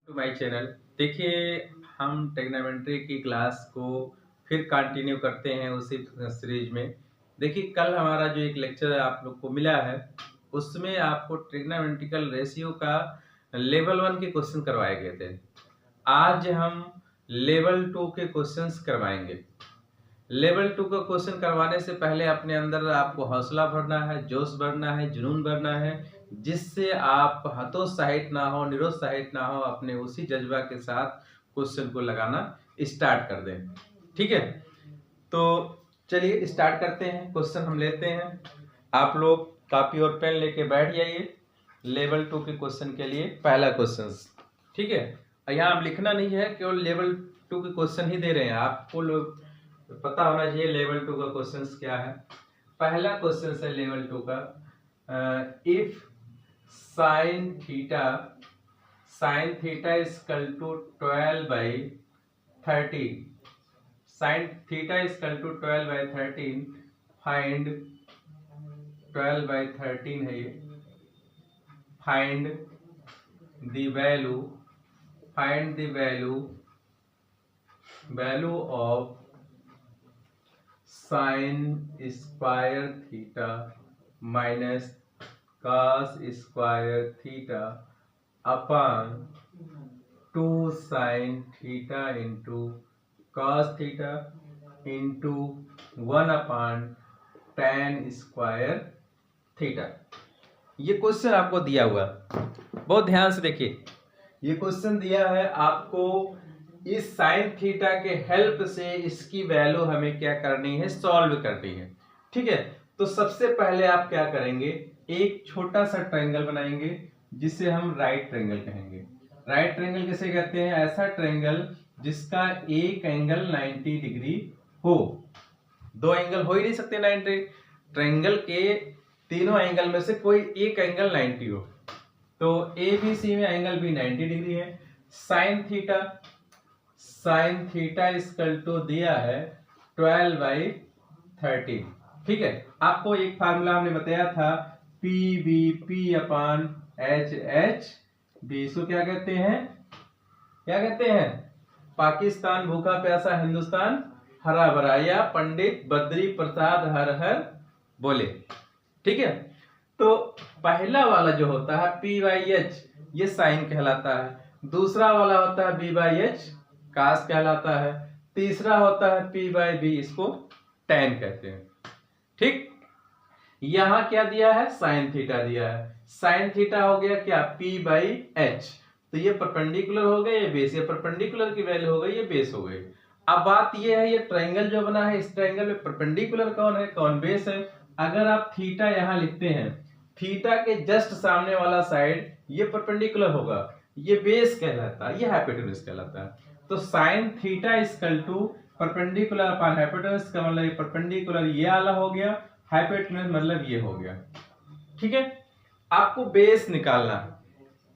To my channel. देखिए, हम trigonometry की क्लास को फिर कंटिन्यू करते हैं उसी सीरीज में। देखिए, कल हमारा जो एक लेक्चर आप लोग को मिला है उसमें आपको ट्रिग्नोमेट्रिकल रेशियो का लेवल 1 के क्वेश्चन करवाए गए थे। आज हम लेवल 2 के क्वेश्चंस करवाएंगे। लेवल 2 का क्वेश्चन करवाने से पहले अपने अंदर आपको हौसला भरना है, जोश भरना है, जुनून भरना है, जिससे आप हतोत्साहित ना हो, निरुत्साहित ना हो, अपने उसी जज्बा के साथ क्वेश्चन को लगाना स्टार्ट कर दें। ठीक है, तो चलिए स्टार्ट करते हैं। क्वेश्चन हम लेते हैं। आप लोग कॉपी और पेन लेके बैठ जाइए लेवल 2 के क्वेश्चन के लिए। पहला क्वेश्चन, ठीक है, यहाँ आप लिखना नहीं है, केवल लेवल 2 के क्वेश्चन ही दे रहे हैं। आपको लोग पता होना चाहिए लेवल 2 का क्वेश्चन क्या है। पहला क्वेश्चन है लेवल 2 का, if sine theta is equal to 12/13, sine theta is equal to 12/13, find 12/13 है ये, find the value of sine square theta minus cos square theta upon 2 sine theta into cos theta into 1 upon tan square theta. ये question आपको दिया हुआ, बहुत ध्यान से देखिए। ये क्वेश्चन दिया है आपको, इस साइन थीटा के हेल्प से इसकी वैल्यू हमें क्या करनी है, सॉल्व करनी है। ठीक है, तो सबसे पहले आप क्या करेंगे, एक छोटा सा ट्रायंगल बनाएंगे जिसे हम राइट ट्रायंगल कहेंगे। राइट ट्रायंगल किसे कहते हैं? ऐसा ट्रायंगल जिसका एक एंगल 90 डिग्री हो। दो एंगल हो ही नहीं सकते 90। ट्रायंगल के तीनों एंगल में से कोई एक एंगल 90 हो। तो ABC में एंगल भी 90 डिग्री है। साइन थीटा इक्वल टू दिया है 12/13। ठीक है, आपको एक फार्मूला हमने बताया था, PBP अपॉन HHB। इसको क्या कहते हैं? पाकिस्तान भूखा प्यासा, हिंदुस्तान हरा भरा, या पंडित बद्री प्रसाद हर हर बोले। ठीक है, तो पहला वाला जो होता है P/H, ये साइन कहलाता है। दूसरा वाला होता है B/H, कास कहलाता है। तीसरा होता है P/B, इसको tan कहते हैं। ठीक, यहां क्या दिया है? साइन थीटा दिया है। साइन थीटा हो गया क्या? P/H। तो ये परपेंडिकुलर हो गए, ये बेस। ये परपेंडिकुलर की वैल्यू हो गई, ये बेस हो गई। अब बात ये है, ये ट्रायंगल जो बना है, इस ट्रायंगल में परपेंडिकुलर कौन है, कौन बेस है? अगर आप थीटा यहां लिखते हैं, थीटा के जस्ट सामने वाला साइड ये परपेंडिकुलर होगा, ये बेस कहलाता है, ये हाइपोटेन्यूज कहलाता है। तो sine theta equal to perpendicular upon hypotenuse का मतलब ये परपेंडिकुलर ये वाला हो गया, हाइपोटेन्यूज मतलब ये हो गया। ठीक है, आपको बेस निकालना है,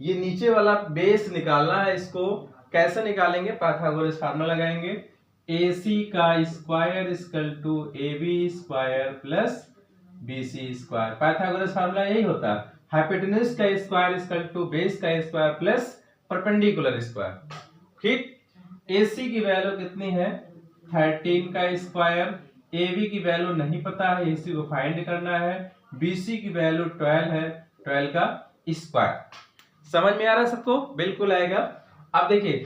ये नीचे वाला बेस निकालना है। इसको कैसे निकालेंगे? पाइथागोरस फार्मूला लगाएंगे, AC का square equal to AB square plus BC square. Pythagoras formula यही होता है, हाइपोटेन्यूज का स्क्वायर इक्वल टू बेस का स्क्वायर प्लस परपेंडिकुलर स्क्वायर। ठीक, AC की वैल्यू कितनी है? 13 का स्क्वायर। AB की वैल्यू नहीं पता है, AC को फाइंड करना है। BC की वैल्यू 12 है, 12 का स्क्वायर। समझ में आ रहा है सबको? बिल्कुल आएगा। अब देखिए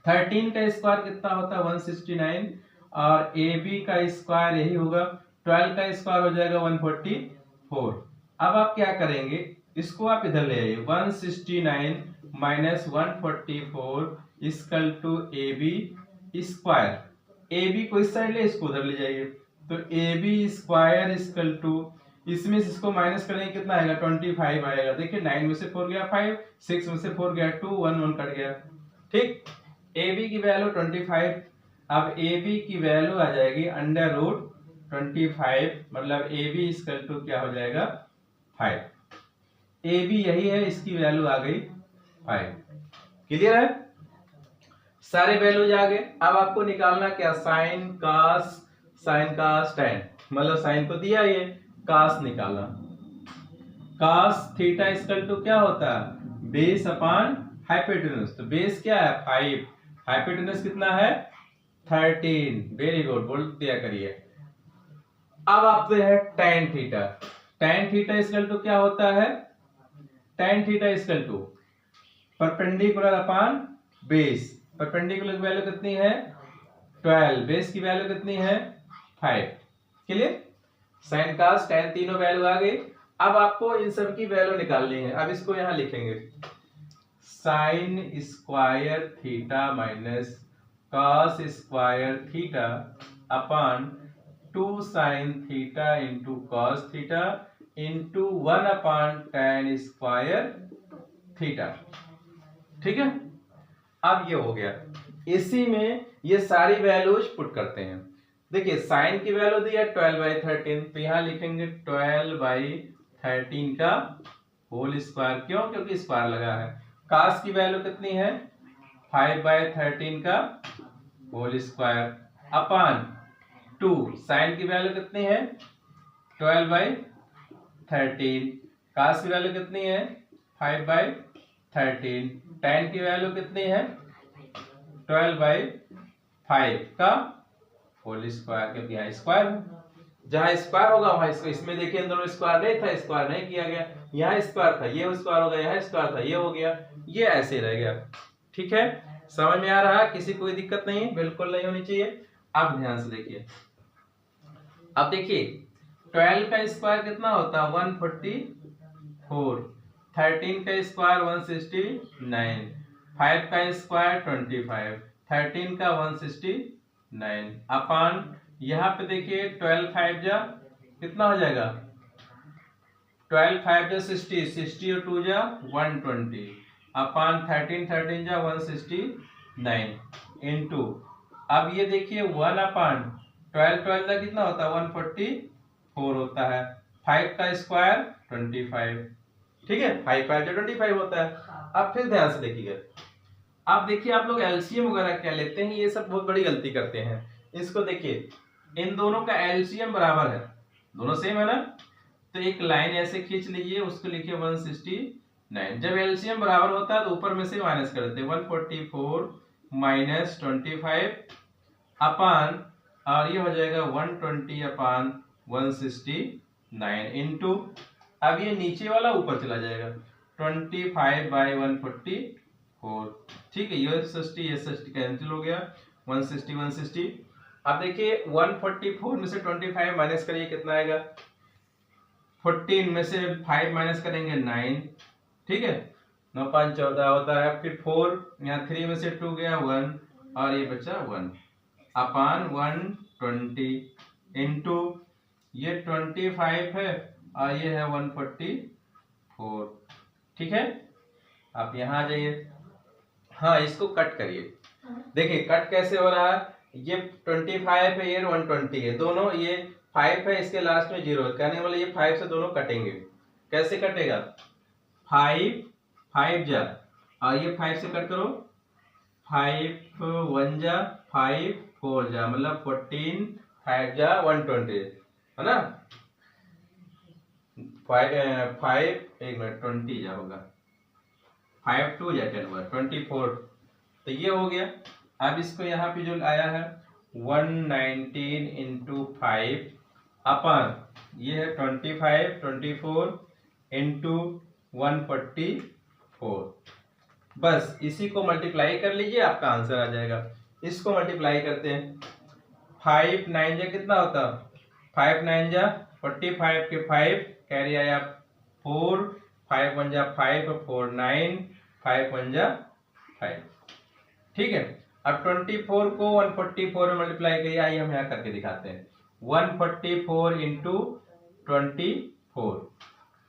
13 का स्क्वायर कितना होता है? 169, और AB का स्क्वायर यही होगा, 12 का स्क्वायर हो जाएगा 144। अब आप क्या करेंगे, इसको आप इधर ले आइए, 169 minus 144 equal to AB square. AB को इस साइड ले, इसको उधर ले जाइए, तो AB स्क्वायर इक्वल टू, इसमें से इसको माइनस करेंगे, कितना आएगा? 25 आएगा। देखिए 9 में से 4 गया 5, 6 में से 4 गया 2, 1 1 कट गया। ठीक, AB की वैल्यू 25। अब AB की वैल्यू आ जाएगी अंडर रूट 25, मतलब AB इक्वल टू क्या हो जाएगा? 5। AB यही है, इसकी वैल्यू आ गई 5। क्लियर है? सारे वैल्यूज आ गए। अब आपको निकालना क्या? साइन कास tan, मतलब साइन को दिया, ये कास निकालना। कास थीटा इक्वल टू क्या होता है? Base upon hypotenuse. तो बेस क्या है 5, हाइपोटेन्यूज कितना है 13। वेरी गुड, बोल दिया करिए। अब आपसे है tan theta. tan theta equal to क्या होता है, tan theta equal to perpendicular upon base. Perpendicular की वैल्यू कितनी है 12, बेस की वैल्यू कितनी है 5। क्लियर। साइन cos tan तीनों वैल्यू आ गई। अब आपको इन सब की वैल्यू निकालनी है। अब इसको यहां लिखेंगे sign square theta minus cos square theta upon 2 sine theta into cos theta into 1 upon tan square theta. ठीक है। अब ये हो गया। इसी में ये सारी वैल्यूज पुट करते हैं। देखिए साइन की वैल्यू दी है 12/13, तो यहां लिखेंगे 12/13 का होल स्क्वायर। क्यों, क्योंकि स्क्वायर लगा है। cos की वैल्यू कितनी है 5/13 का होल स्क्वायर अपॉन 2, साइन की वैल्यू कितनी है 12/13, cos की वैल्यू कितनी है 5/13, tan की वैल्यू कितनी है 12/5 का होल स्क्वायर, क्योंकि यहाँ स्क्वायर है। जहां स्क्वायर होगा वहां इसमें देखिए इन दोनों स्क्वायर नहीं था, स्क्वायर नहीं किया गया। यहाँ स्क्वायर था, ये स्क्वायर हो गया, यहाँ स्क्वायर था, ये हो गया, ये ऐसे रह गया। ठीक है, समझ में आ रहा है, किसी कोई दिक्कत नहीं, बिल्कुल नहीं होनी चाहिए। अब ध्यान से देखिए। अब देखिए 12 का स्क्वायर कितना होता है 144, 13 का स्क्वायर 169, 5 का स्क्वायर 25, 13 का 169 अपान यहाँ पे देखिए 12 5 जा कितना हो जाएगा 12 5 जा 60, 60 और 2 जा 120 अपान 13 13 जा 169 इनटू अब ये देखिए 1 अपान 12 12 का कितना होता है 144 होता है, 5 का स्क्वायर 25। ठीक है, 5 5 जो 25 होता है। अब फिर ध्यान से देखिएगा, आप देखिए आप लोग एलसीएम वगैरह क्या लेते हैं, ये सब बहुत बड़ी गलती करते हैं। इसको देखिए इन दोनों का एलसीएम बराबर है, दोनों सेम है ना, तो एक लाइन ऐसे खींच लीजिए, उसको लिखिए 169। जब एलसीएम बराबर होता है तो ऊपर में से माइनस कर देते हैं 144 माइनस 25 अपान और ये हो जाएगा 120 अपान 169 इंटू अब ये नीचे वाला ऊपर चला जाएगा 25/144। ठीक है, ये 60 कैंसिल हो गया 160 160। अब देखिए 144 में से 25 माइनस करिए कितना आएगा, 14 में से 5 माइनस करेंगे 9। ठीक है, 9 5 14 होता है, फिर 4 यहाँ 3 में से 2 गया 1 और ये बचा 1 अपान 120 इंटू ये 25 है और ये है 144। ठीक है, आप यहाँ आ जाइए। हाँ, इसको कट करिए। देखिए कट कैसे हो रहा है, ये 25 है, ये 120 है, दोनों ये 5 है, इसके लास्ट में 0 है, कहने वाले ये 5 से दोनों कटेंगे। कैसे कटेगा 5 5 जा और ये 5 से कट करो 5 1 जा 5 4 जा मतलब 14 5 जा 120 है ना, 5 एक मिनट 20 जा होगा 5 2 जा 10 हुआ 24, तो ये हो गया। अब इसको यहाँ पे जो आया है 119 इंटू 5 अपन ये है 25 24 इंटू 144, बस इसी को मल्टीप्लाई कर लीजिए आपका आंसर आ जाएगा। इसको मल्टीप्लाई करते हैं 5 9 जा कितना होता 5 9 जा 45 के 5 कैरी आया 4 5 1 जा 5 4 9 5 1 जा 5। ठीक है, अब 24 को 144 में मल्टीप्लाई करिए, आइए हम यहाँ करके दिखाते हैं 144 इंटू 24।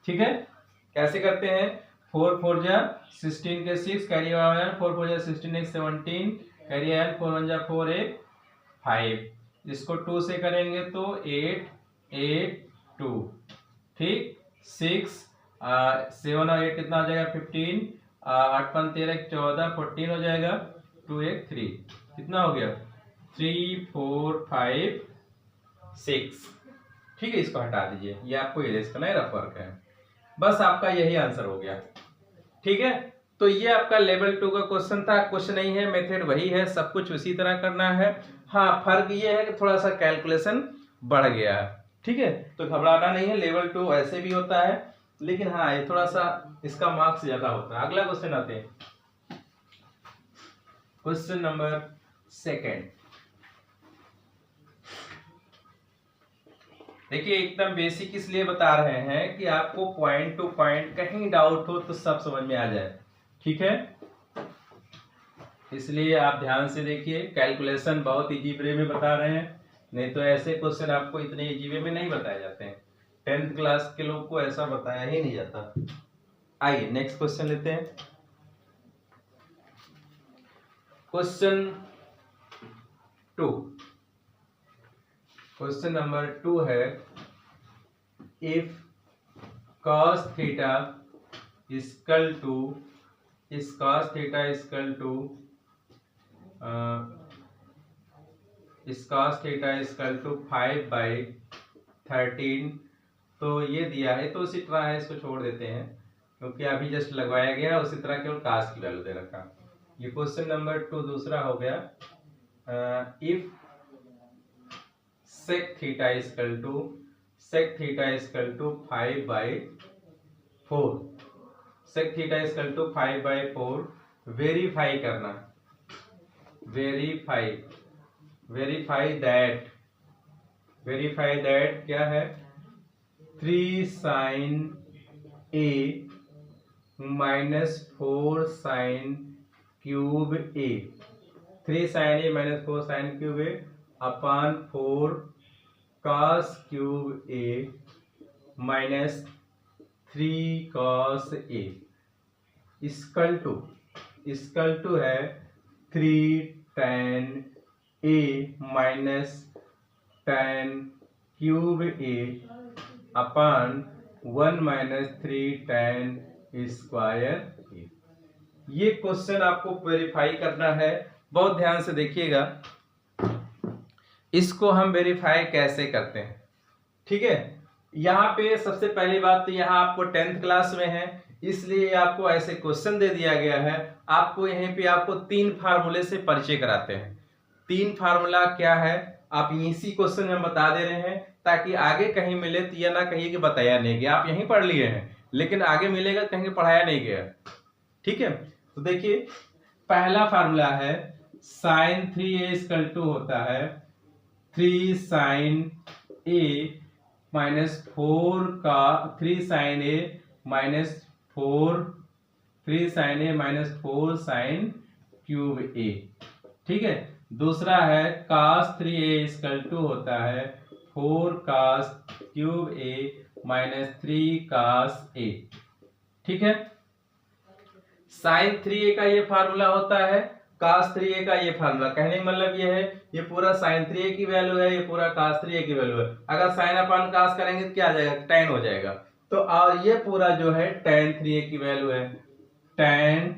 ठीक है, कैसे करते हैं 4 4 जा 16 के 6 कैरी आया 4 4 जा 16 1 17 कैरी आया 4 1 जा 4 1 5, इसको 2 से करेंगे तो 8 8 2। ठीक, 6 7 और 8 कितना हो जाएगा 15, 8 5 13 14 14 हो जाएगा 2 1 3 कितना हो गया 3 4 5 6। ठीक है, इसको हटा दीजिए, ये आपको इरेज करना है, रफ वर्क है, बस आपका यही आंसर हो गया। ठीक है, तो ये आपका लेवल 2 का क्वेश्चन था, कुछ नहीं है, मेथड वही है, सब कुछ उसी तरह करना है। हाँ, फर्क ये है कि थोड़ा सा कैलकुलेशन बढ़ गया है, ठीक है। तो घबराना नहीं है, लेवल 2 ऐसे भी होता है, लेकिन हाँ ये थोड़ा सा इसका मार्क्स ज्यादा होता है। अगला क्वेश्चन आते हैं, क्वेश्चन नंबर 2। देखिए एकदम बेसिक इसलिए बता रहे हैं कि आपको पॉइंट टू पॉइंट कहीं डाउट हो तो सब समझ में आ जाए, ठीक है। इसलिए आप ध्यान से देखिए, कैलकुलेशन बहुत इजी वे में बता रहे हैं, नहीं तो ऐसे क्वेश्चन आपको इतने इजी वे में नहीं बताए जाते हैं। 10th क्लास के लोग को ऐसा बताया ही नहीं जाता। आइए नेक्स्ट क्वेश्चन लेते हैं। क्वेश्चन 2, क्वेश्चन नंबर 2 है, if cos theta equal to cos theta equal to cos theta equal to 5/13, तो ये दिया है, तो उसी तरह है, इसको छोड़ देते हैं क्योंकि अभी जस्ट लगवाया गया, उसी तरह केवल cos की वैल्यू दे रखा। ये क्वेश्चन नंबर 2 दूसरा हो गया, if sec theta equal to 5/4, sec theta equal to 5/4, verify करना, वेरीफाई दैट क्या है, 3 sin a minus 4 sin cube a, 3 sin a minus 4 sin cube a upon 4 cos cube a minus 3 cos a equal to है 3 tan a minus tan cube a upon 1 minus 3 tan square a। ये question आपको verify करना है, बहुत ध्यान से देखिएगा। इसको हम वेरीफाई कैसे करते हैं, ठीक है। यहाँ पे सबसे पहली बात तो यहाँ आपको 10th क्लास में है, इसलिए आपको ऐसे क्वेश्चन दे दिया गया है। आपको यहीं पे आपको 3 फार्मूले से परिचय कराते हैं। 3 फार्मूला क्या है, आप इसी क्वेश्चन में बता दे रहे हैं, ताकि आगे कहीं मिले तो यह ना कहिए कि बताया नहीं गया, आप यहीं पढ़ लिए हैं लेकिन आगे मिलेगा कहीं पढ़ाया नहीं गया, ठीक है। तो देखिए पहला फार्मूला है, sin 3a इक्वल टू होता है 3 sin a minus 4 का 3 sin a minus 4 sin cube a, ठीक है। दूसरा है cos 3a इक्वल टू होता है 4 cos cube a minus 3 cos a, ठीक है। sin 3a का ये फार्मूला होता है, cos 3a का ये फार्मूला, कहने का मतलब ये है, ये पूरा sin 3a की वैल्यू है, ये पूरा cos 3a की वैल्यू है। अगर sin अपन cos करेंगे तो क्या आ जाएगा, tan हो जाएगा। तो और ये पूरा जो है tan 3a की वैल्यू है, tan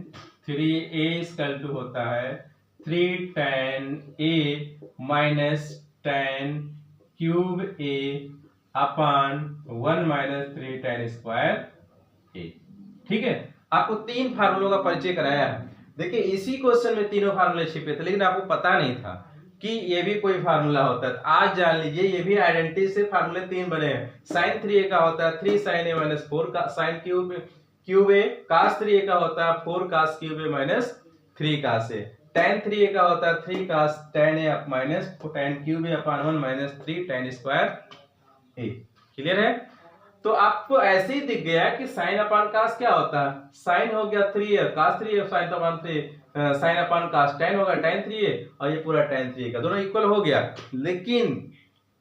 3a इक्वल टू होता है 3 tan a minus tan cube a upon 1 minus 3 tan square a, ठीक है। आपको 3 फार्मूलों का परिचय कराया है। देखिए इसी क्वेश्चन में तीनों फार्मूले छिपे थे, लेकिन आपको पता नहीं था कि ये भी कोई फार्मूला होता है। आज जान लीजिए, ये भी आइडेंटिटी से फार्मूले 3 बने हैं। sin 3a का होता है 3 sin a minus 4 का sin cube a, cos 3a का होता है 4 cos cube a minus 3 cos a, tan 3a का होता है 3 cos tan a minus tan cube a upon 1 minus 3 tan square a। Clear है। तो आपको ऐसे ही दिख गया कि sin अपॉन cos क्या होता है, sin हो गया 3a, cos 3a sin upon 3 sin upon cos tan होगा tan 3a, और ये पूरा tan 3a का दोनों इक्वल हो गया। लेकिन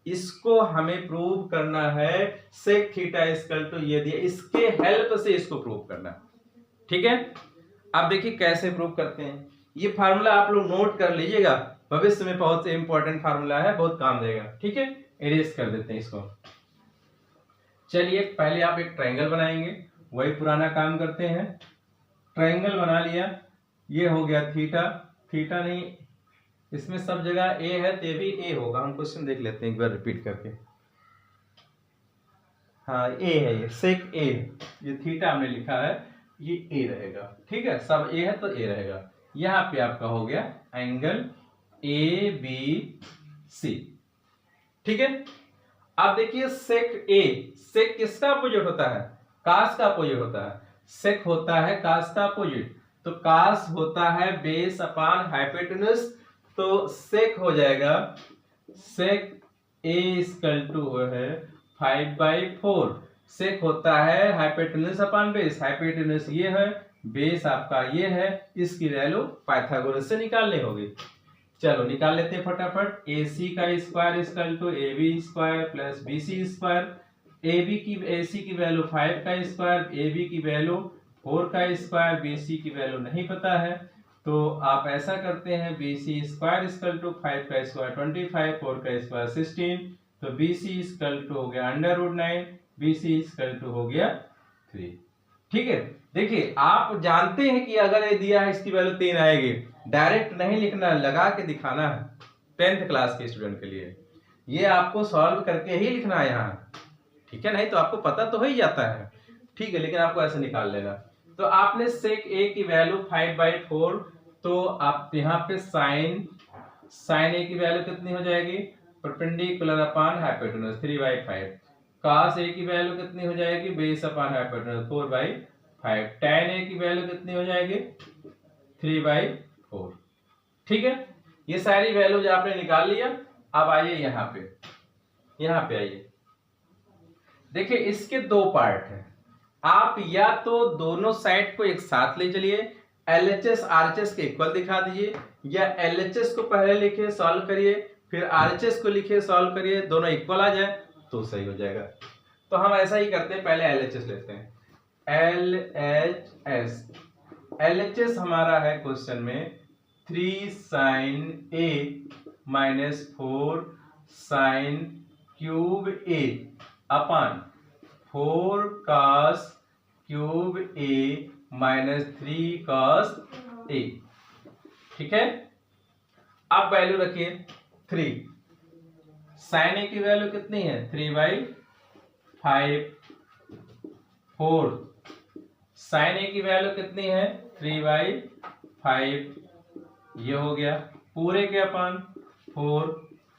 इसको हमें प्रूव करना है sec थीटा इक्वल टू ये दिया, इसके हेल्प से इसको प्रूव करना, ठीक है। आप देखिए कैसे प्रूव करते हैं। ये फार्मूला आप लोग नोट कर लीजिएगा, भविष्य में बहुत इंपॉर्टेंट फार्मूला है, बहुत काम देगा, ठीक है। इरेज कर देते हैं इसको। चलिए पहले आप एक ट्रायंगल बनाएंगे, वही पुराना काम करते हैं। ट्रायंगल बना लिया, ये हो गया थीटा, थीटा नहीं इसमें सब जगह ए है तो ये भी ए होगा। हम क्वेश्चन देख लेते हैं एक बार रिपीट करके। हाँ ए है, ये सेक ए, ये थीटा हमने लिखा है, ये ए रहेगा, ठीक है, सब ए है तो ए रहेगा। यहाँ पे आपका हो गया एंगल ए बी सी, ठीक है। अब देखिए सेक ए, सेक किसका अपोजिट होता है? कास का अपोजिट होता है। सेक होता है कास का अपोजिट, तो कास होता है बेस अपान हाइपोटेन्यूज, तो सेक हो जाएगा, सेक ए इक्वल टू है 5/4। सेक होता है हाइपोटेन्यूज अपान बेस, हाइपोटेन्यूज ये है, बेस आपका ये है, इसकी वैल्यू पाइथागोरस से निकालनी होगी। चलो निकाल लेते हैं फटाफट। ए सी का square equal to A B square plus B C square. A C की वैल्यू 5 का स्क्वायर, ए बी की वैल्यू 4 का स्क्वायर, बी सी की वैल्यू नहीं पता है, तो आप ऐसा करते हैं B C square equal to 5 का स्क्वायर 25, 4 का स्क्वायर 16, तो बी सी इक्वल टू हो गया √9, बी सी इक्वल टू हो गया 3, ठीक है। देखिए आप जानते हैं कि अगर ये दिया है इसकी वैल्यू 3 आएगी, डायरेक्ट नहीं लिखना, लगा के दिखाना है 10th क्लास के स्टूडेंट के लिए। ये आपको सॉल्व करके ही लिखना है यहाँ, ठीक है, नहीं तो आपको पता तो हो ही जाता है, ठीक है, लेकिन आपको ऐसे निकाल लेना। तो आपने सेक ए की वैल्यू 5/4, तो आप यहाँ पे साइन ए की वैल्यू कितनी हो जाएगी? Perpendicular upon hypotenuse 3/5। Cos A की वैल्यू कितनी हो जाएगी? Base upon hypotenuse 4/5। tan ए की वैल्यू कितनी हो जाएगी? 3/4, ठीक है। ये सारी वैल्यूज आपने निकाल लिया। अब आइए यहाँ पे आइए, देखिए इसके दो पार्ट हैं। आप या तो दोनों साइड को एक साथ ले चलिए, LHS RHS के इक्वल दिखा दीजिए, या LHS को पहले लिखिए सॉल्व करिए, फिर RHS को लिखिए सॉल्व करिए, दोनों इक्वल आ जाए तो सही हो जाएगा। तो हम ऐसा ही करते हैं, पहले LHS लेते हैं। LHS हमारा है क्वेश्चन में 3 sin A minus 4 sin cube A upon 4 cos cube A minus 3 cos A, ठीक है। अब वैल्यू रखिए 3, sin A की वैल्यू कितनी है? 3/5, 4 sin A की वैल्यू कितनी है? 3/5, ये हो गया पूरे के अपान 4।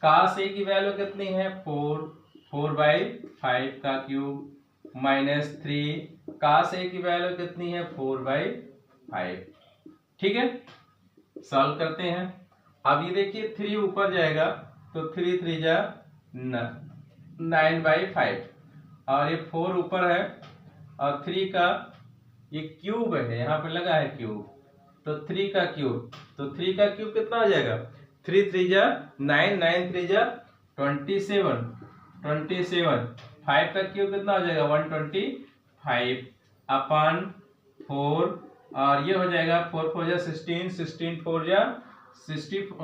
cos A की वैल्यू कितनी है? 4/5 का क्यूब माइनस 3 cos A की वैल्यू कितनी है? 4/5, ठीक है। सॉल्व करते हैं। अब ये देखिए 3 ऊपर जाएगा तो 3 3 जा 9/5, और ये 4 ऊपर है और 3 का ये क्यूब है, यहाँ पे लगा है क्यूब, तो 3 का क्यूब, तो 3 का क्यूब कितना हो जाएगा? 3 3 जा 9, 9 3 जा 27, 5 का क्यूब कितना हो जाएगा? 125 अपान 4, और ये हो जाएगा 4 4 जा 16, 16 4 जा 64,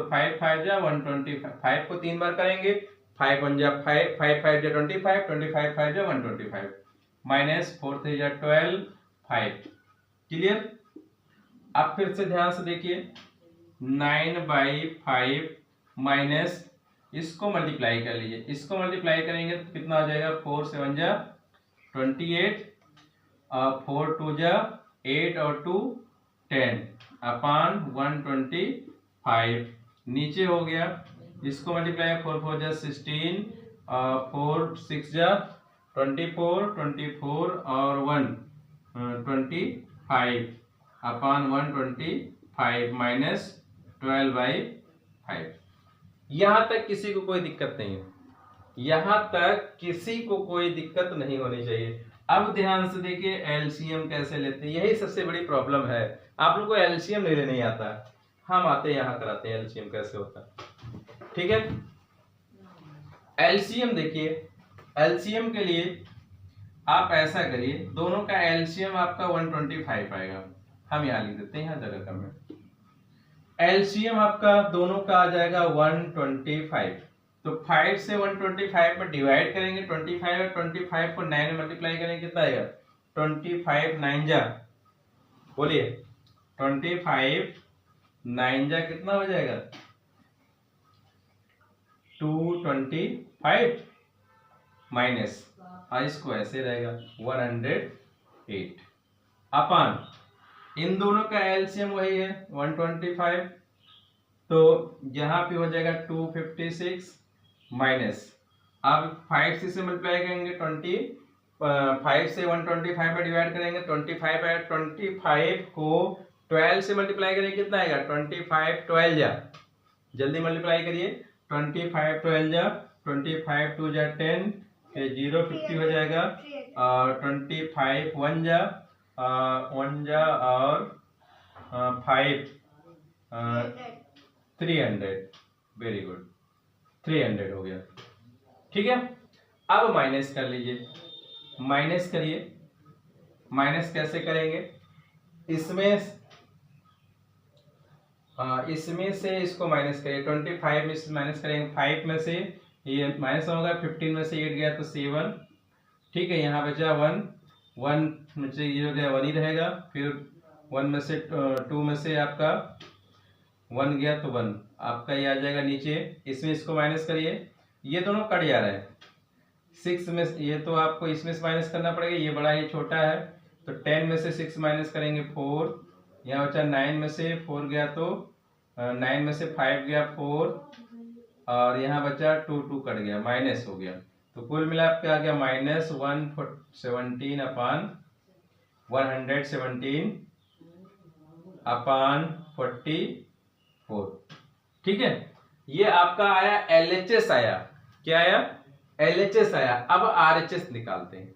5 5 जा 125, 5 को 3 बार करेंगे, 5 1 जा 5, 5 5 जा 25, 25 5 जा 125, माइनस 4 3 जा 12, 5, क्लियर। अब फिर से ध्यान से देखिए 9/5 माइनस, इसको मल्टीप्लाई कर लीजिए, इसको मल्टीप्लाई करेंगे तो कितना हो जाएगा? 4 7 जा 28, 4 2 जा 8 और 2 10 अपान 125, नीचे हो गया, इसको मल्टीप्लाई 4 4 जा 16, 4 6 जा 24, 24 और 1 25 अपान 125 माइनस 12/5। यहां तक किसी को कोई दिक्कत नहीं है, यहां तक किसी को कोई दिक्कत नहीं होनी चाहिए। अब ध्यान से देखिए एलसीएम कैसे लेते हैं, यही सबसे बड़ी प्रॉब्लम है। आप लोगों को एलसीएम लेने नहीं आता, हम आते हैं यहाँ कराते हैं एलसीएम कैसे होता है, ठीक है। एलसीएम देखिए, एलसीएम के लिए आप ऐसा करिए, दोनों का एलसीएम आपका 125 आएगा, हम यहाँ लिख देते हैं, यहाँ जगह कम है। एलसीएम आपका दोनों का आ जाएगा 125, तो 5 से 125 में डिवाइड करेंगे, 25 और 25 को 9 में मल्टीप्लाई करेंगे, कितना आएगा? 25 9 जा, बोलिए 25 9 जा कितना हो जाएगा? 225 माइनस और इसको ऐसे रहेगा 108 अपान इन दोनों का एलसीएम वही है 125, तो यहाँ पे हो जाएगा 256 माइनस, अब 5 से मल्टीप्लाई करेंगे 5 से 125 में डिवाइड करेंगे 25 है, 25 को 12 से मल्टीप्लाई करेंगे कितना आएगा 25 12 जा, जल्दी मल्टीप्लाई करिए 25 12 जा, 25 2 जा 10, फिर 0 50 हो जाएगा और 25 1 जा 1 जा और 5 300, वेरी गुड 300 हो गया। ठीक है, अब माइनस कर लीजिए, माइनस करिए। माइनस कैसे करेंगे, इसमें से इसको माइनस करिए, 25 में से माइनस करेंगे, 5 में से ये माइनस होगा, 15 में से 8 गया तो 7, ठीक है, यहाँ बचा 1 में से ये हो गया 1 ही रहेगा, फिर 1 में से 2 में से आपका 1 गया तो 1 आपका ये आ जाएगा नीचे, इसमें इसको माइनस करिए, ये दोनों कट जा रहे हैं, 6 में ये तो आपको इसमें से माइनस करना पड़ेगा, ये बड़ा ये छोटा है, तो 10 में से 6 माइनस करेंगे 4, यहाँ बचा 9 में से 4 गया तो 9 में से 5 गया 4 और यहाँ बचा 2 कट गया, माइनस हो गया, तो कुल मिला के आ गया माइनस 117 अपान 117 अपान 44। ठीक है, ये आपका आया LHS आया, क्या आया LHS आया। अब RHS निकालते हैं।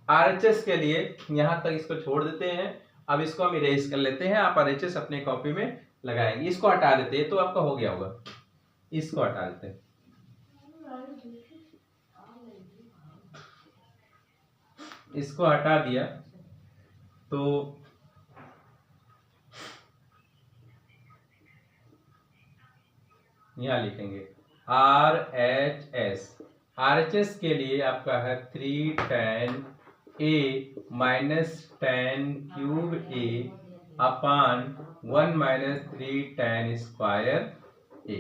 RHS के लिए यहां तक इसको छोड़ देते हैं, अब इसको हम इरेज कर लेते हैं, आप RHS अपने कॉपी में लगाएंगे, इसको हटा देते हैं तो आपका हो गया होगा, इसको हटा देते हैं, इसको हटा दिया तो यहां लिखेंगे RHS। RHS के लिए आपका है 3 tan A minus tan cube A upon 1 minus 3 tan square A।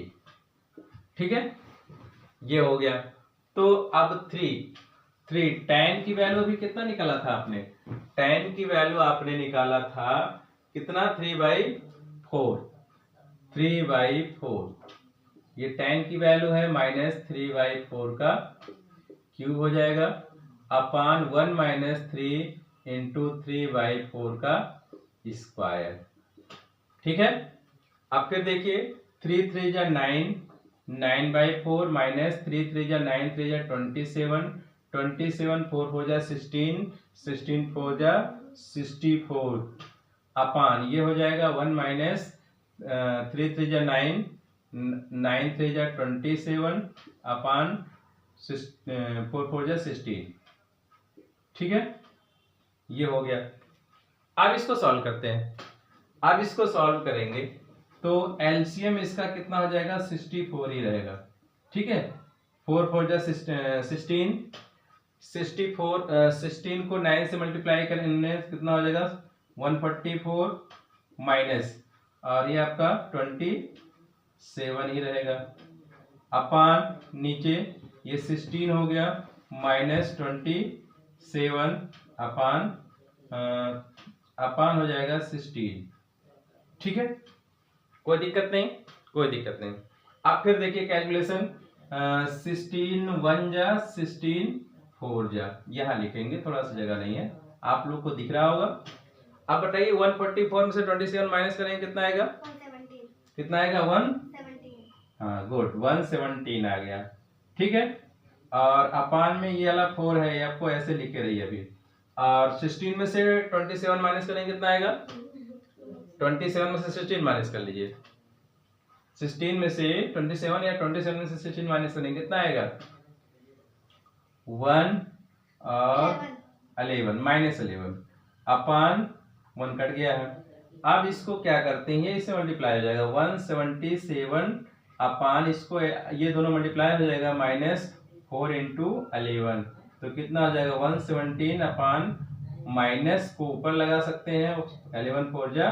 ठीक है, ये हो गया। तो अब 3 tan की वैल्यू भी कितना निकाला था आपने, tan की वैल्यू आपने निकाला था कितना 3/4, 3/4, ये tan की वैल्यू है माइनस 3/4 का क्यूब हो जाएगा अपान 1 माइनस 3 इंटू 3/4 का स्क्वायर। ठीक है, अब फिर देखिए 3 3 जा 9, 9/4 माइनस 3 3 जा 9 3 जा 27, 27 4 हो जा 16, 16 4 जा 64 अपान ये हो जाएगा 1 माइनस 3 3 जा 9, 9 3 जा 27 अपान 4 4 जा 16। ठीक है, ये हो गया। अब इसको सॉल्व करते हैं। अब इसको सॉल्व करेंगे तो एलसीएम इसका कितना हो जाएगा 64 ही रहेगा। ठीक है, 4 4 जा 16, 64 16 को 9 से मल्टीप्लाई करने कितना हो जाएगा 144 माइनस और ये आपका 27 ही रहेगा अपान नीचे ये 16 हो गया माइनस 27 अपान अपान हो जाएगा 16। ठीक है, कोई दिक्कत नहीं, कोई दिक्कत नहीं। अब फिर देखिए कैलकुलेशन 16 1 जा 16 4 जा, यहाँ लिखेंगे, थोड़ा सा जगह नहीं है, आप लोग को दिख रहा होगा। अब बताइए 144 में से 27 माइनस करेंगे कितना आएगा 117। कितना आएगा 117। हाँ गुड 117 आ गया। ठीक है, और अपान में ये वाला 4 है, ये आपको ऐसे लिख के रहिए अभी, और 16 में से 27 माइनस करेंगे कितना आएगा 27 में से 16 माइनस कर लीजिए, 16 में से 27 या 27 में से 16 माइनस करेंगे कितना आएगा 1 और 11 माइनस 11 अपान 1 कट गया है। अब इसको क्या करते हैं, इससे मल्टीप्लाई हो जाएगा 177 अपान इसको ये दोनों मल्टीप्लाई हो जाएगा माइनस 4 इंटू 11, तो कितना हो जाएगा 117 अपान माइनस को ऊपर लगा सकते हैं 11 4 जा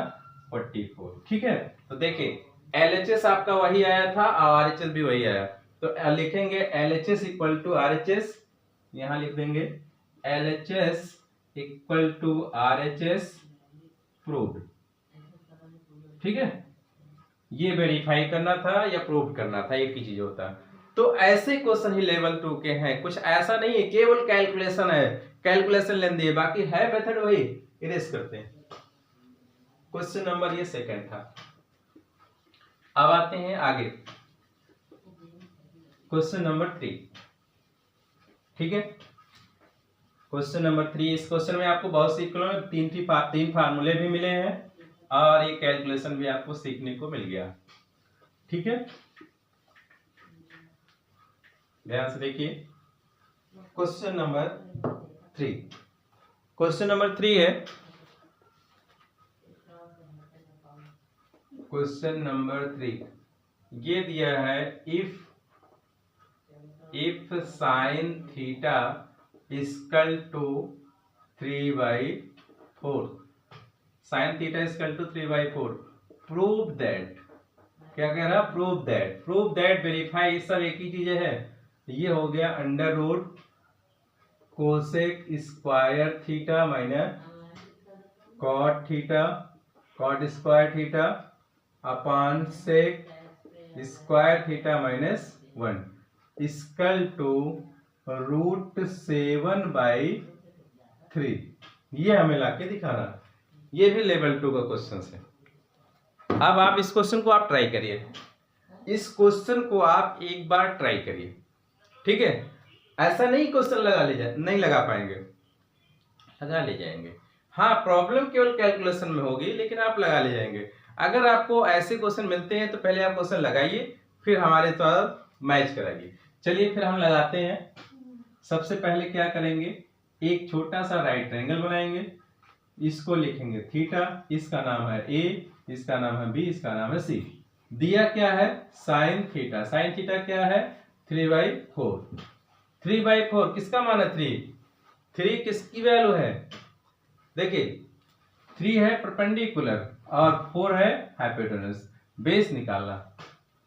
44। ठीक है, तो देखिए LHS आपका वही आया था और RHS भी वही आया, तो लिखेंगे LHS इक्वल टू RHS, यहाँ लिख देंगे LHS equal to RHS proved. ठीक है, ये वेरीफाई करना था या प्रूव करना था, एक ही चीज होता है। तो ऐसे क्वेश्चन ही लेवल 2 के हैं, कुछ ऐसा नहीं है केवल कैलकुलेशन है, कैलकुलेशन लेन दिए, बाकी है मेथड वही, इरेज करते हैं। क्वेश्चन नंबर ये सेकंड था। अब आते हैं आगे, क्वेश्चन नंबर 3। ठीक है, क्वेश्चन नंबर 3। इस क्वेश्चन में आपको बहुत सीखने, तीन फार्मूले भी मिले हैं और ये कैलकुलेशन भी आपको सीखने को मिल गया। ठीक है, ध्यान से देखिए क्वेश्चन नंबर 3। क्वेश्चन नंबर 3 है, क्वेश्चन नंबर 3 ये दिया है, if sine theta equal to 3/4, sine theta equal to 3/4, prove that, क्या कह रहा, प्रूव दैट वेरीफाई, ये सब एक ही चीज है। ये हो गया under root cosec square theta minus cot theta, cot square theta upon sec square theta -1 equal to √7/3। ये हमें लाके दिखाना, ये भी लेवल 2 का क्वेश्चन है। अब आप इस क्वेश्चन को आप ट्राई करिए, इस क्वेश्चन को आप एक बार ट्राई करिए। ठीक है, ऐसा नहीं क्वेश्चन नहीं लगा पाएंगे, लगा ले जाएंगे। हाँ, प्रॉब्लम केवल कैलकुलेशन में होगी, लेकिन आप लगा ले जाएंगे। अगर आपको ऐसे क्वेश्चन मिलते हैं तो पहले आप क्वेश्चन लगाइए, फिर हमारे साथ मैच कराइए। चलिए फिर हम लगाते हैं। सबसे पहले क्या करेंगे, एक छोटा सा राइट ट्रायंगल बनाएंगे, इसको लिखेंगे थीटा, इसका नाम है ए, इसका नाम है बी, इसका नाम है सी। दिया क्या है, साइन थीटा, साइन थीटा क्या है 3/4। 3/4 किसका मान है 3 किसकी वैल्यू है, देखिए 3 है परपेंडिकुलर और 4 है हाइपोटेन्यूज। बेस निकालना,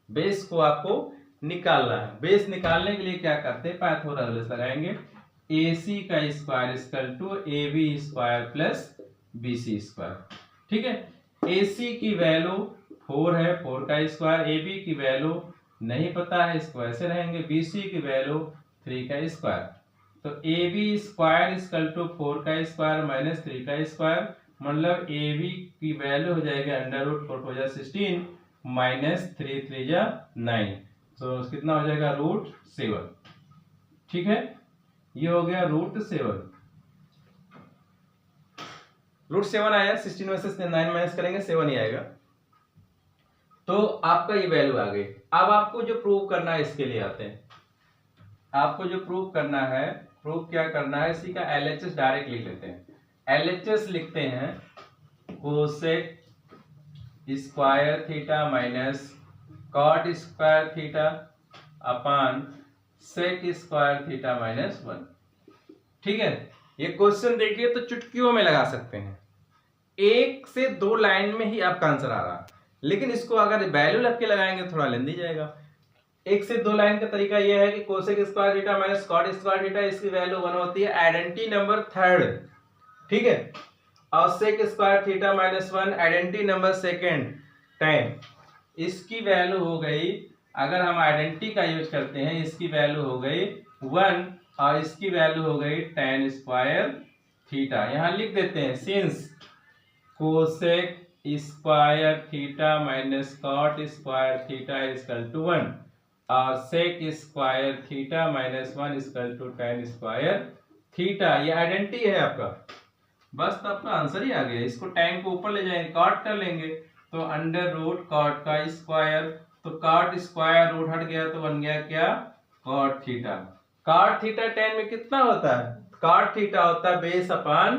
बेस को आपको निकालना है। बेस निकालने के लिए क्या करते हैं, पाइथागोरस लगाएंगे, AC का square equal to AB square plus BC square. ठीक है, AC की वैल्यू 4 है, 4 का स्क्वायर, AB की वैल्यू नहीं पता है, इसको ऐसे रहेंगे, BC की वैल्यू 3 का स्क्वायर। तो AB स्क्वायर इक्वल टू 4 का स्क्वायर माइनस 3 का स्क्वायर, मतलब AB की वैल्यू हो जाएगी अंडर रूट 4 हो जाए 16 माइनस 3 3 जा 9, तो कितना हो जाएगा √7। ठीक है, ये हो गया √7। √7 आया, 16 में से 9 माइनस करेंगे 7 ही आएगा। तो आपका ये वैल्यू आ गई। अब आपको जो प्रूव करना है इसके लिए आते हैं। आपको जो प्रूव करना है, प्रूव क्या करना है, इसी का LHS डायरेक्ट लिख लेते हैं। LHS लिखते हैं cosec square theta minus cot square theta upon sec square theta -1। ठीक है, ये क्वेश्चन देखिए तो चुटकियों में लगा सकते हैं, 1 से 2 लाइन में ही आपका आंसर आ रहा, लेकिन इसको अगर वैल्यू लग के लगाएंगे थोड़ा लेंदी जाएगा। 1 से 2 लाइन का तरीका यह है कि cosec square theta minus cot square theta, इसकी वैल्यू 1 होती है, आइडेंटिटी नंबर 3rd। ठीक है, और sec square theta -1 identity number 2nd tan, इसकी वैल्यू हो गई, अगर हम आइडेंटिटी का यूज करते हैं, इसकी वैल्यू हो गई 1 और इसकी वैल्यू हो गई tan स्क्वायर थीटा। यहां लिख देते हैं since cosec square theta minus cot square theta equal to 1 और sec square theta -1 equal to tan square theta, ये आइडेंटिटी है आपका। बस तो आपका आंसर ही आ गया। इसको tan को ऊपर ले जाएंगे, कॉट कर लेंगे, तो अंडर रूट कॉट का स्क्वायर, तो कॉट स्क्वायर रूट हट गया तो बन गया क्या, cot theta. Cot theta tan में कितना होता है, कॉट थीटा होता है बेस अपॉन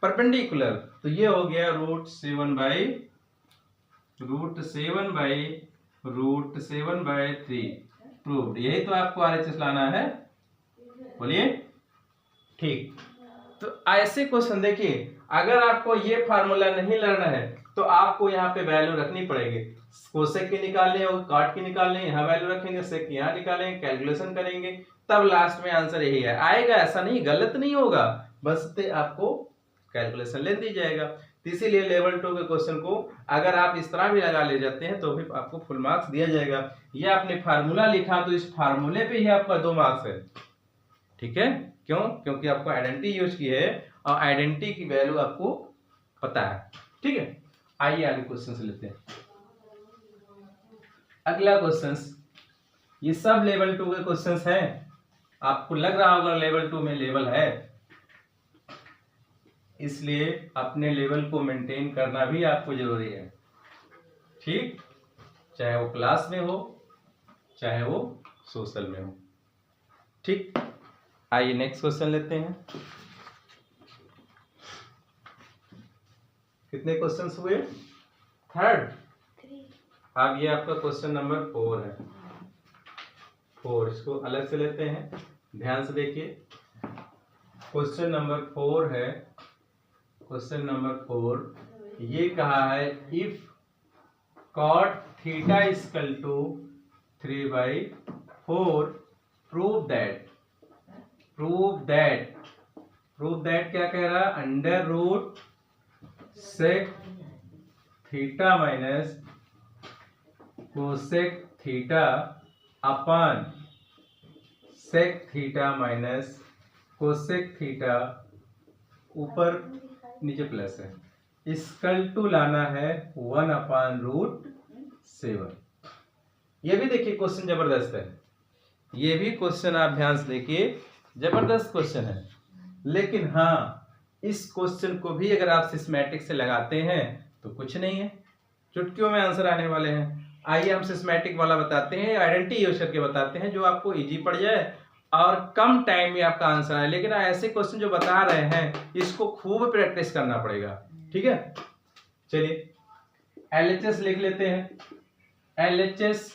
परपेंडिकुलर, तो ये हो गया √7/3 प्रूव्ड। यही तो आपको RHS लाना है, बोलिए। ठीक, तो ऐसे क्वेश्चन देखिए, अगर आपको ये फार्मूला नहीं लड़ना है तो आपको यहाँ पे वैल्यू रखनी पड़ेगी। कोसेक की निकालने और कॉट की निकालने, यहाँ वैल्यू रखेंगे, सेक यहाँ निकालेंगे, कैलकुलेशन करेंगे, तब लास्ट में आंसर यही है आएगा, ऐसा नहीं, गलत नहीं होगा, बस आपको कैलकुलेशन ले दी जाएगा। तो इसीलिए लेवल 2 के क्वेश्चन को अगर आप इस तरह भी लगा ले जाते हैं तो भी आपको फुल मार्क्स दिया जाएगा। ये आपने फार्मूला लिखा तो इस फार्मूले पे ही आपका 2 मार्क्स है, ठीक है। क्यों? क्योंकि आपको आइडेंटिटी यूज की है और आइडेंटिटी की वैल्यू आपको पता है, ठीक है। आइए आगे क्वेश्चन से लेते हैं। अगला क्वेश्चन, ये सब लेवल 2 के क्वेश्चंस हैं। आपको लग रहा होगा लेवल 2 में लेवल है, इसलिए अपने लेवल को मेंटेन करना भी आपको जरूरी है, ठीक, चाहे वो क्लास में हो चाहे वो सोशल में हो, ठीक। आइए नेक्स्ट क्वेश्चन लेते हैं। कितने क्वेश्चंस हुए? थर्ड। अब ये आपका क्वेश्चन नंबर 4 है। 4 इसको अलग से लेते हैं, ध्यान से देखिए। क्वेश्चन नंबर 4 है। क्वेश्चन नंबर 4 ये कहा है if cot theta equal to 3/4 prove that क्या कह रहा है? Under root sec theta minus cosec theta upon sec theta minus cosec theta, ऊपर नीचे प्लस है, इक्वल टू लाना है 1/√7। ये भी देखिए क्वेश्चन जबरदस्त है, ये भी क्वेश्चन आप ध्यान से देखिए, जबरदस्त क्वेश्चन है। लेकिन हाँ, इस क्वेश्चन को भी अगर आप सिस्टमैटिक से लगाते हैं तो कुछ नहीं है, चुटकियों में आंसर आने वाले हैं। आइए हम सिस्टमैटिक वाला बताते हैं, आइडेंटिटी यूज करके बताते हैं, जो आपको इजी पड़ जाए और कम टाइम में आपका आंसर आए। लेकिन ऐसे क्वेश्चन जो बता रहे हैं इसको खूब प्रैक्टिस करना पड़ेगा, ठीक है। चलिए LHS लिख लेते हैं। LHS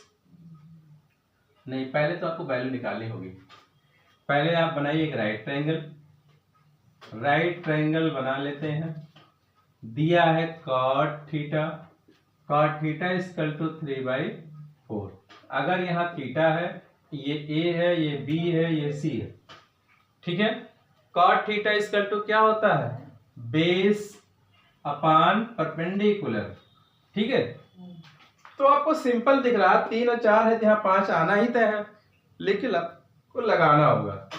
नहीं, पहले तो आपको वैल्यू निकालनी होगी। पहले आप बनाइए एक राइट ट्रायंगल बना लेते हैं। दिया है cot थीटा इक्वल टू 3/4। अगर यहाँ थीटा है, ये A है, ये B है, ये C है, ठीक है। cot थीटा इक्वल टू क्या होता है? बेस अपॉन परपेंडिकुलर, ठीक है। तो आपको सिंपल दिख रहा, 3 और 4 है, यहाँ 5 आना ही तय है, लेकिन आपको लगाना होगा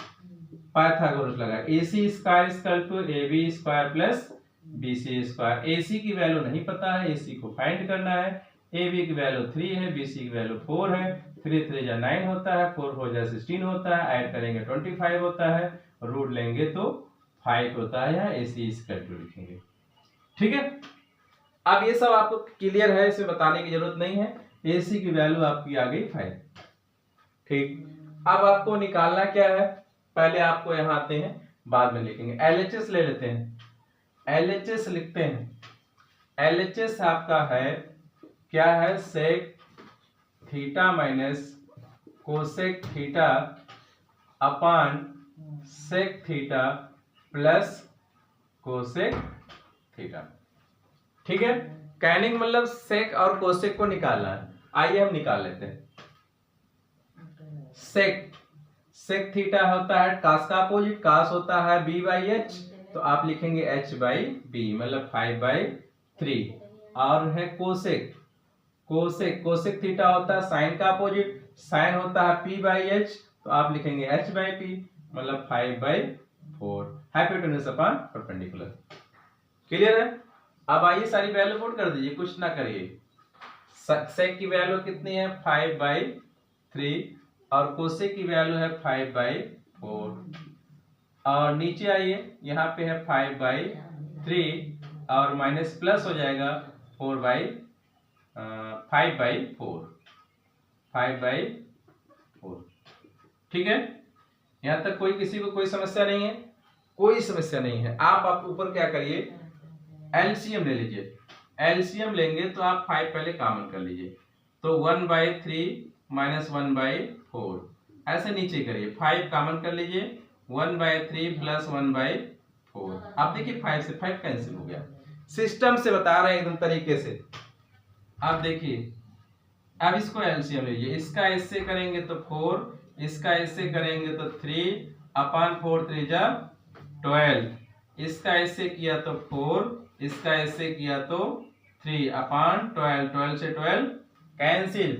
पाइथागोरस लगा। AC square equal to AB square plus BC square. AC की वैल्यू नहीं पता है, AC को फाइंड करना है। AB की वैल्यू 3 है, BC की वैल्यू 4 है। 3 3 जा 9 होता है, 4 4 जा 16 होता है, ऐड करेंगे 25 होता है, रूट लेंगे तो 5 होता है, यहाँ AC इक्वल टू लिखेंगे, ठीक है। अब ये सब आपको क्लियर है, इसे बताने की जरूरत नहीं है। AC की वैल्यू आपकी आ गई 5, ठीक। अब आपको निकालना क्या है? पहले आपको यहाँ आते हैं, बाद में लिखेंगे। LHS ले लेते हैं, LHS लिखते हैं। LHS आपका है क्या है? Sec theta minus cosec theta upon sec theta plus cosec theta, ठीक है। कहने का मतलब सेक और कोसेक को निकालना है। आइए हम निकाल लेते हैं। सेक थीटा होता है कास का अपोजिट, कास होता है B/H, तो आप लिखेंगे H/B मतलब 5/3। और है कोसेक थीटा होता है साइन का अपोजिट, साइन होता है P/H, तो आप लिखेंगे H/P मतलब 5/4। हाइपोटेन्यूज अपॉन परपेंडिकुलर, क्लियर है। अब आइए सारी वैल्यू पुट कर दीजिए, कुछ ना करिए। सेक की वैल्यू कितनी है? 5/3 और कोसेक की वैल्यू है 5/4। और नीचे आइए, यहाँ पे है 5/3 और माइनस प्लस हो जाएगा 5/4, ठीक है। यहाँ तक किसी को कोई समस्या नहीं है? कोई समस्या नहीं है। आप ऊपर क्या करिए, एलसीएम ले लीजिए। एलसीएम लेंगे तो आप 5 पहले कॉमन कर लीजिए, तो 1/3 माइनस 1/4 ऐसे नीचे करिए। 5 कॉमन कर लीजिए, 1/3 प्लस 1/4। अब देखिए 5 से 5 कैंसिल हो गया। सिस्टम से बता रहे हैं एकदम तरीके से। अब देखिए, अब इसको एलसीएम लीजिए, इसका इससे करेंगे तो 4, इसका इससे करेंगे तो 3/4 3 जा 12, इसका इससे किया तो 4, इसका इससे किया तो 3/12, 12 से 12 कैंसिल,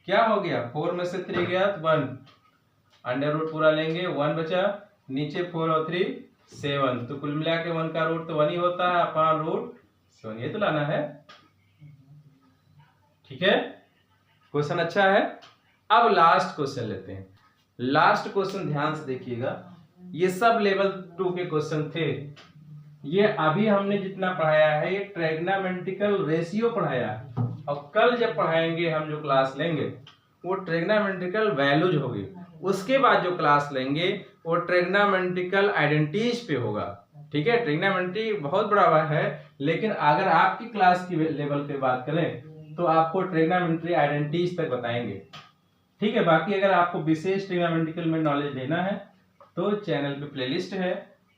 क्या हो गया 4 में से 3 गया तो 1, अंडर रूट पूरा लेंगे 1 बचा, नीचे 4 और 3 7, तो कुल मिला के 1 का रूट तो 1 ही होता है, अपॉन रूट 7, ये तो लाना है। ठीक है, क्वेश्चन अच्छा है। अब लास्ट क्वेश्चन लेते हैं। लास्ट क्वेश्चन ध्यान से देखिएगा, ये सब लेवल 2 के क्वेश्चन थे। ये अभी हमने जितना पढ़ाया है ये ट्रिग्नोमेट्रिकल रेशियो पढ़ाया है, और कल जब पढ़ाएंगे हम जो क्लास लेंगे वो ट्रिग्नोमेट्रिकल वैल्यूज होगी। उसके बाद जो क्लास लेंगे वो ट्रिग्नोमेट्रिकल आइडेंटिटीज पे होगा। ठीक है, ट्रिग्नोमेट्री बहुत बड़ा है, लेकिन अगर आपकी क्लास की लेवल पे बात करें तो आपको ट्रिग्नोमेट्री आइडेंटिटीज तक बताएंगे। ठीक है, बाकी अगर आपको विशेष ट्रिग्नोमेट्रिकल में नॉलेज लेना है तो चैनल पे प्लेलिस्ट है,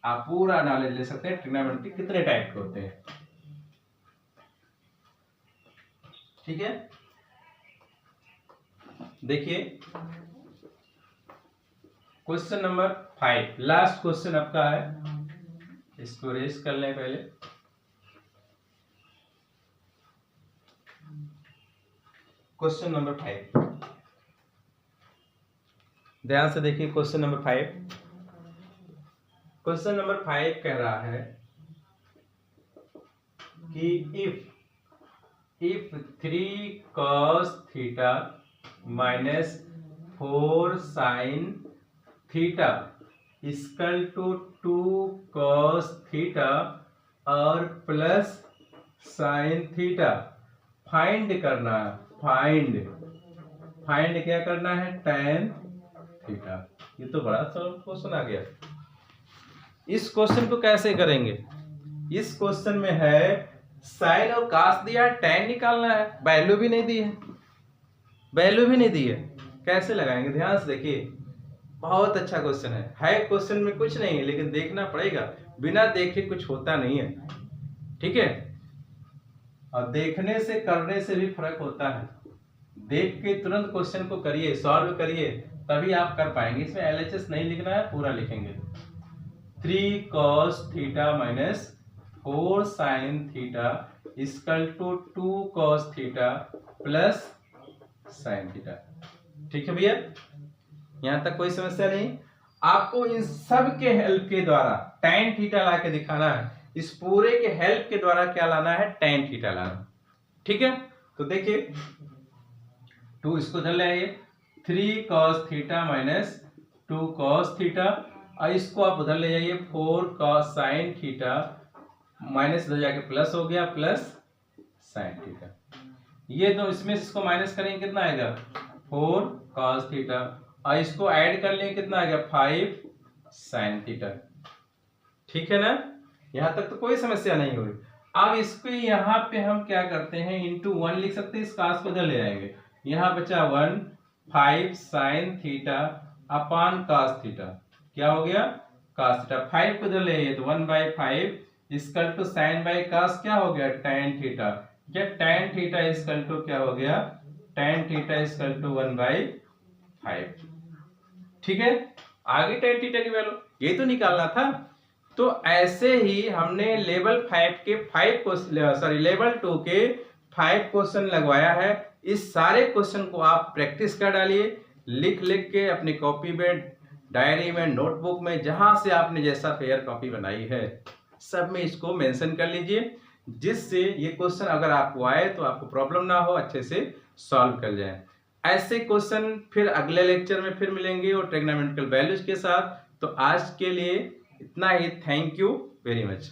आप पूरा नॉलेज ले सकते हैं ट्रिग्नोमेट्री कितने टाइप के होते हैं। ठीक है, देखिए क्वेश्चन नंबर 5 लास्ट क्वेश्चन आपका है, इसको रेस कर लें पहले। क्वेश्चन नंबर 5, ध्यान से देखिए क्वेश्चन नंबर 5। क्वेश्चन नंबर 5 कह रहा है कि if 3 cos theta minus 4 sin theta equal to 2 cos theta और प्लस sin थीटा, फाइंड करना है। फाइंड क्या करना है, tan थीटा। ये तो बड़ा सरल क्वेश्चन आ गया। इस क्वेश्चन को कैसे करेंगे, इस क्वेश्चन में है साइन और कास दिया है, tan निकालना है, वैल्यू भी नहीं दी है, कैसे लगाएंगे। ध्यान से देखिए, बहुत अच्छा क्वेश्चन है क्वेश्चन में कुछ नहीं है, लेकिन देखना पड़ेगा, बिना देखे कुछ होता नहीं है। ठीक है, और देखने से करने से भी फर्क होता है। देख के तुरंत क्वेश्चन को करिए, सॉल्व करिए, तभी आप कर पाएंगे। इसमें LHS नहीं लिखना है, पूरा लिखेंगे। 3 cos theta minus 4 sin theta equal to 2 cos theta plus sin theta. ठीक है भैया, यहां तक कोई समस्या नहीं। आपको इन सब के हेल्प के द्वारा tan थीटा ला के दिखाना है। इस पूरे के हेल्प के द्वारा क्या लाना है, tan थीटा लाना। ठीक है, तो देखिए 2 इसको धर ले आइए, 3 cos theta minus 2 cos theta, और इसको आप उधर ले जाइए 4 cos sin थीटा, माइनस उधर जाके प्लस हो गया, प्लस sin थीटा। ये दो इसमें इसको माइनस करेंगे कितना आएगा, 4 cos थीटा, और इसको ऐड कर लेंगे कितना आएगा, 5 sin थीटा। ठीक है ना, यहां तक तो कोई समस्या नहीं हुई। अब इसको यहाँ पे हम क्या करते हैं, इंटू 1 लिख सकते हैं, इस कास को इधर ले आएंगे, यहाँ बचा 1 5 sin theta upon cos theta, क्या हो गया कास थीटा। 5 को इधर ले आइए तो 1/5 इक्वल टू sin बाय कास क्या हो गया, tan थीटा। या tan थीटा इक्वल टू क्या हो गया, tan थीटा इक्वल टू 1/5। ठीक है, आगे tan थीटा की वैल्यू ये तो निकालना था। तो ऐसे ही हमने लेवल 5 के 5 लेवल 2 के 5 क्वेश्चन लगवाया है। इस सारे क्वेश्चन को आप प्रैक्टिस कर डालिए, लिख के अपनी कॉपी में, डायरी में, नोटबुक में, जहां से आपने जैसा फेयर कॉपी बनाई है सब में इसको मेंशन कर लीजिए, जिससे ये क्वेश्चन अगर आपको आए तो आपको प्रॉब्लम ना हो, अच्छे से सॉल्व कर जाए। ऐसे क्वेश्चन फिर अगले लेक्चर में फिर मिलेंगे और ट्रिग्नोमेट्रिकल वैल्यूज के साथ। तो आज के लिए इतना ही, थैंक यू वेरी मच।